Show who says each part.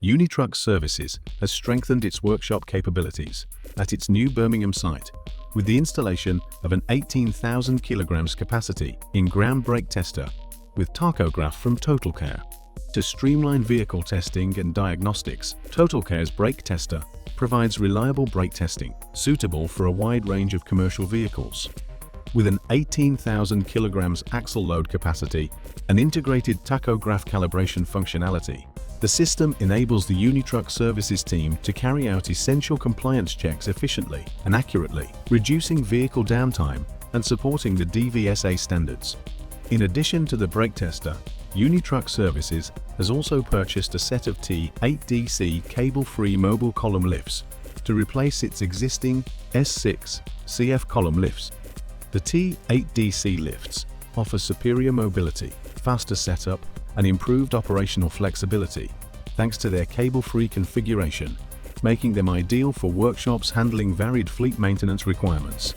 Speaker 1: Unitruck Services has strengthened its workshop capabilities at its new Birmingham site with the installation of an 18,000 kilograms capacity in-ground brake tester with tachograph from Totalkare. To streamline vehicle testing and diagnostics, Totalkare's brake tester provides reliable brake testing suitable for a wide range of commercial vehicles. With an 18,000 kilograms axle load capacity and integrated tachograph calibration functionality, the system enables the Unitruck Services team to carry out essential compliance checks efficiently and accurately, reducing vehicle downtime and supporting the DVSA standards. In addition to the brake tester, Unitruck Services has also purchased a set of T8DC cable-free mobile column lifts to replace its existing S6 CF column lifts. The T8DC lifts offer superior mobility, faster setup, and improved operational flexibility thanks to their cable-free configuration, making them ideal for workshops handling varied fleet maintenance requirements.